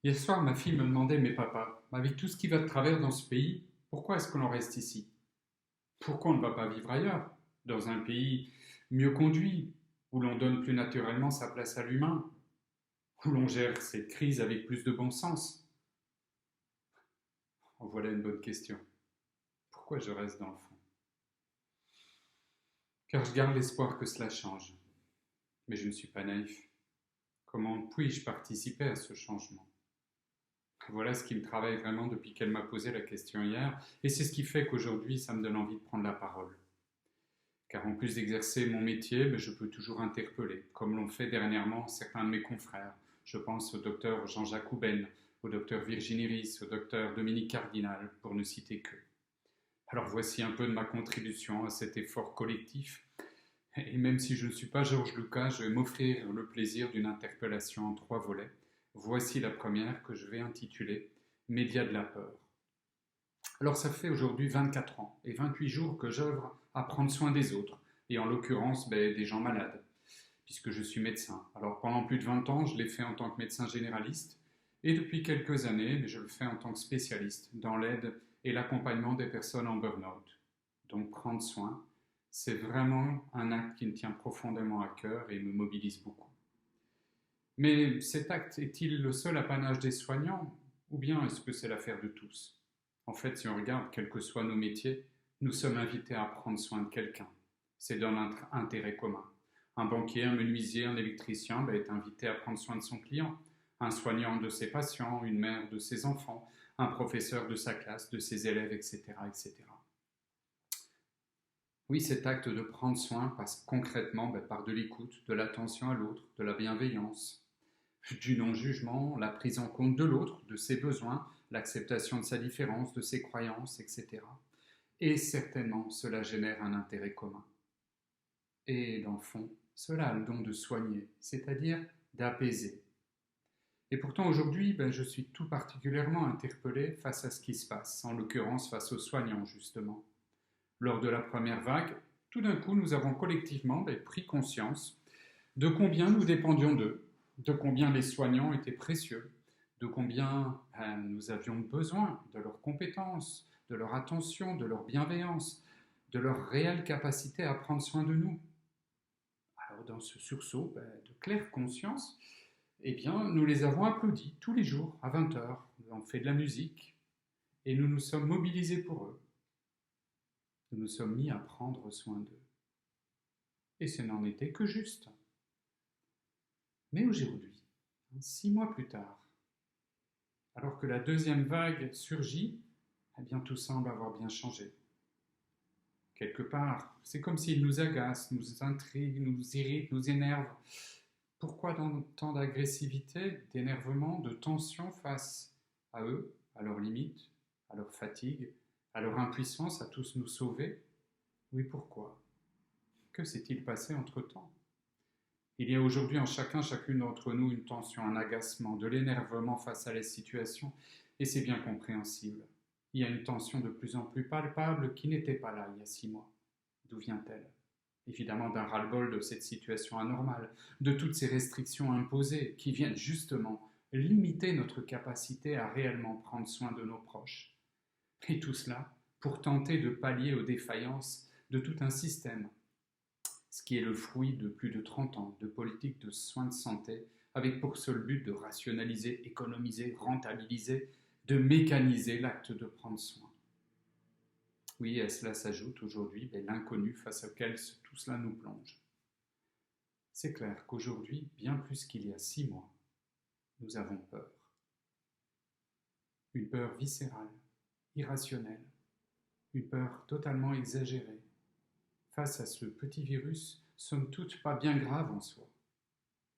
Hier soir, ma fille me demandait, mais papa, avec tout ce qui va de travers dans ce pays, pourquoi est-ce qu'on en reste ici? Pourquoi on ne va pas vivre ailleurs, dans un pays mieux conduit, où l'on donne plus naturellement sa place à l'humain, où l'on gère cette crise avec plus de bon sens? En voilà une bonne question. Pourquoi je reste dans le fond? Car je garde l'espoir que cela change. Mais je ne suis pas naïf. Comment puis-je participer à ce changement? Voilà ce qui me travaille vraiment depuis qu'elle m'a posé la question hier, et c'est ce qui fait qu'aujourd'hui ça me donne envie de prendre la parole. Car en plus d'exercer mon métier, je peux toujours interpeller, comme l'ont fait dernièrement certains de mes confrères. Je pense au docteur Jean-Jacques Houben, au docteur Virginie Ries, au docteur Dominique Cardinal, pour ne citer qu'eux. Alors voici un peu de ma contribution à cet effort collectif. Et même si je ne suis pas Georges Lucas, je vais m'offrir le plaisir d'une interpellation en 3 volets. Voici la première que je vais intituler Médias de la peur. Alors ça fait aujourd'hui 24 ans et 28 jours que j'œuvre à prendre soin des autres, et en l'occurrence des gens malades, puisque je suis médecin. Alors pendant plus de 20 ans, je l'ai fait en tant que médecin généraliste, et depuis quelques années, je le fais en tant que spécialiste dans l'aide et l'accompagnement des personnes en burn-out. Donc prendre soin, c'est vraiment un acte qui me tient profondément à cœur et me mobilise beaucoup. Mais cet acte est-il le seul apanage des soignants, ou bien est-ce que c'est l'affaire de tous? En fait, si on regarde, quels que soient nos métiers, nous sommes invités à prendre soin de quelqu'un. C'est dans notre intérêt commun. Un banquier, un menuisier, un électricien est invité à prendre soin de son client, un soignant de ses patients, une mère de ses enfants, un professeur de sa classe, de ses élèves, etc., etc. Oui, cet acte de prendre soin passe concrètement par de l'écoute, de l'attention à l'autre, de la bienveillance, du non-jugement, la prise en compte de l'autre, de ses besoins, l'acceptation de sa différence, de ses croyances, etc. Et certainement, cela génère un intérêt commun. Et dans le fond, cela a le don de soigner, c'est-à-dire d'apaiser. Et pourtant aujourd'hui, je suis tout particulièrement interpellé face à ce qui se passe, en l'occurrence face aux soignants justement. Lors de la première vague, tout d'un coup, nous avons collectivement pris conscience de combien nous dépendions d'eux, de combien les soignants étaient précieux, de combien nous avions besoin de leurs compétences, de leur attention, de leur bienveillance, de leur réelle capacité à prendre soin de nous. Alors dans ce sursaut de claire conscience, nous les avons applaudis tous les jours à 20 heures. Nous avons fait de la musique et nous nous sommes mobilisés pour eux. Nous nous sommes mis à prendre soin d'eux. Et ce n'en était que juste. Mais aujourd'hui, 6 mois plus tard, alors que la deuxième vague surgit, tout semble avoir bien changé. Quelque part, c'est comme s'il nous agace, nous intrigue, nous irrite, nous énerve. Pourquoi tant d'agressivité, d'énervement, de tension face à eux, à leurs limites, à leur fatigue, à leur impuissance à tous nous sauver? Oui, pourquoi? Que s'est-il passé entre-temps? Il y a aujourd'hui en chacune d'entre nous une tension, un agacement, de l'énervement face à la situation, et c'est bien compréhensible. Il y a une tension de plus en plus palpable qui n'était pas là il y a 6 mois. D'où vient-elle? Évidemment d'un ras-le-bol de cette situation anormale, de toutes ces restrictions imposées qui viennent justement limiter notre capacité à réellement prendre soin de nos proches. Et tout cela pour tenter de pallier aux défaillances de tout un système, ce qui est le fruit de plus de 30 ans de politique de soins de santé, avec pour seul but de rationaliser, économiser, rentabiliser, de mécaniser l'acte de prendre soin. Oui, à cela s'ajoute aujourd'hui l'inconnu face auquel tout cela nous plonge. C'est clair qu'aujourd'hui, bien plus qu'il y a 6 mois, nous avons peur. Une peur viscérale, irrationnelle, une peur totalement exagérée, face à ce petit virus, somme toute pas bien grave en soi.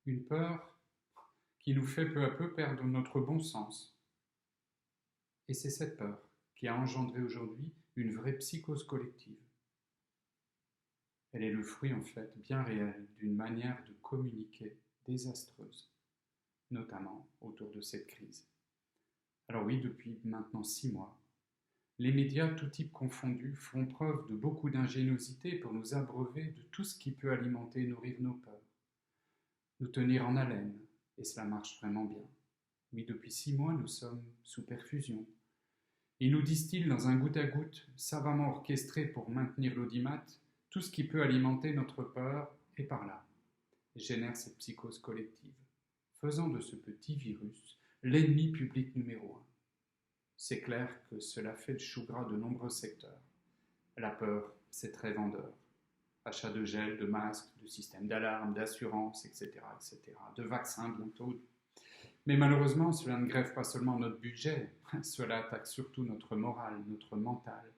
Une peur qui nous fait peu à peu perdre notre bon sens. Et c'est cette peur qui a engendré aujourd'hui une vraie psychose collective. Elle est le fruit en fait bien réel d'une manière de communiquer désastreuse, notamment autour de cette crise. Alors oui, depuis maintenant 6 mois, les médias, tout type confondus, font preuve de beaucoup d'ingéniosité pour nous abreuver de tout ce qui peut alimenter et nourrir nos peurs, nous tenir en haleine, et cela marche vraiment bien. Oui, depuis 6 mois, nous sommes sous perfusion. Ils nous distillent dans un goutte à goutte, savamment orchestré pour maintenir l'audimat, tout ce qui peut alimenter notre peur et par là génère cette psychose collective, faisant de ce petit virus l'ennemi public numéro un. C'est clair que cela fait le chou gras de nombreux secteurs. La peur, c'est très vendeur. Achat de gel, de masques, de systèmes d'alarme, d'assurance, etc., de vaccins bientôt. Mais malheureusement, cela ne grève pas seulement notre budget, cela attaque surtout notre morale, notre mental,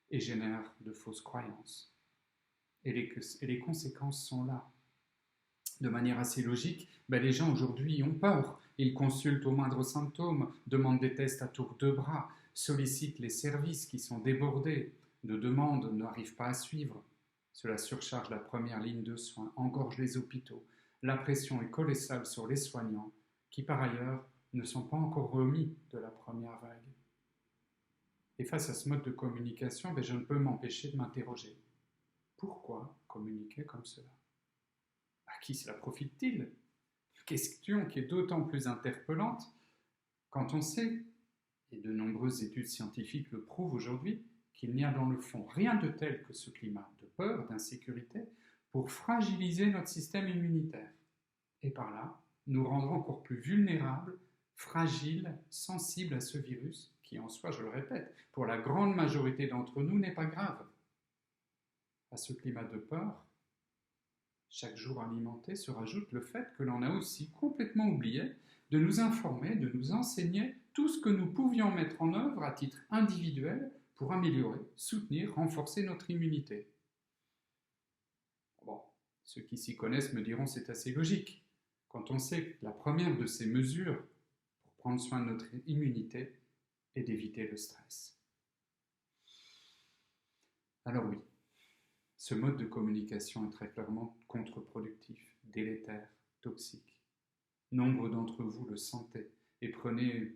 et génère de fausses croyances. Et les conséquences sont là. De manière assez logique, les gens aujourd'hui ont peur. Ils consultent au moindre symptôme, demandent des tests à tour de bras, sollicitent les services qui sont débordés, de demandes n'arrivent pas à suivre. Cela surcharge la première ligne de soins, engorge les hôpitaux. La pression est colossale sur les soignants, qui par ailleurs ne sont pas encore remis de la première vague. Et face à ce mode de communication, je ne peux m'empêcher de m'interroger. Pourquoi communiquer comme cela ? À qui cela profite-t-il ? Question qui est d'autant plus interpellante quand on sait, et de nombreuses études scientifiques le prouvent aujourd'hui, qu'il n'y a dans le fond rien de tel que ce climat de peur, d'insécurité, pour fragiliser notre système immunitaire. Et par là, nous rendre encore plus vulnérables, fragiles, sensibles à ce virus, qui en soi, je le répète, pour la grande majorité d'entre nous n'est pas grave. À ce climat de peur, chaque jour alimenté, se rajoute le fait que l'on a aussi complètement oublié de nous informer, de nous enseigner tout ce que nous pouvions mettre en œuvre à titre individuel pour améliorer, soutenir, renforcer notre immunité. Bon, ceux qui s'y connaissent me diront c'est assez logique, quand on sait que la première de ces mesures pour prendre soin de notre immunité est d'éviter le stress. Alors oui, ce mode de communication est très clairement contre-productif, délétère, toxique. Nombre d'entre vous le sentez et prenez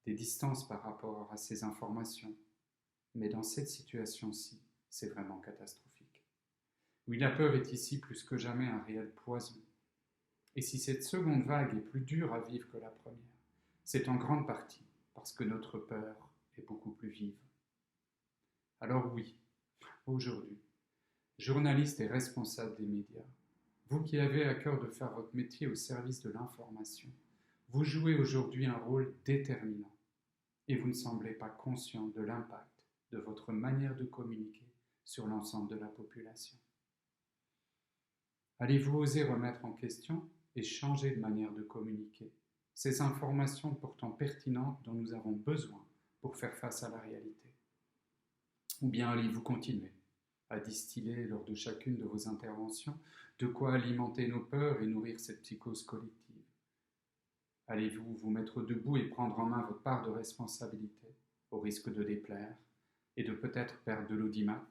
des distances par rapport à ces informations. Mais dans cette situation-ci, c'est vraiment catastrophique. Oui, la peur est ici plus que jamais un réel poison. Et si cette seconde vague est plus dure à vivre que la première, c'est en grande partie parce que notre peur est beaucoup plus vive. Alors oui, aujourd'hui, journalistes et responsables des médias, vous qui avez à cœur de faire votre métier au service de l'information, vous jouez aujourd'hui un rôle déterminant et vous ne semblez pas conscient de l'impact de votre manière de communiquer sur l'ensemble de la population. Allez-vous oser remettre en question et changer de manière de communiquer ces informations pourtant pertinentes dont nous avons besoin pour faire face à la réalité? Ou bien allez-vous continuer à distiller lors de chacune de vos interventions de quoi alimenter nos peurs et nourrir cette psychose collective? Allez-vous vous mettre debout et prendre en main votre part de responsabilité, au risque de déplaire et de peut-être perdre de l'audimat?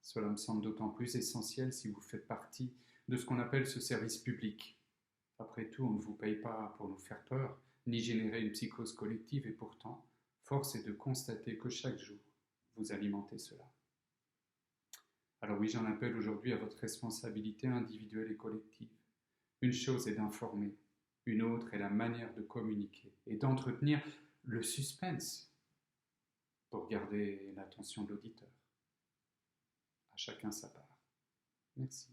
Cela me semble d'autant plus essentiel si vous faites partie de ce qu'on appelle ce service public. Après tout, on ne vous paye pas pour nous faire peur, ni générer une psychose collective, et pourtant, force est de constater que chaque jour, vous alimentez cela. Alors oui, j'en appelle aujourd'hui à votre responsabilité individuelle et collective. Une chose est d'informer, une autre est la manière de communiquer et d'entretenir le suspense pour garder l'attention de l'auditeur. À chacun sa part. Merci.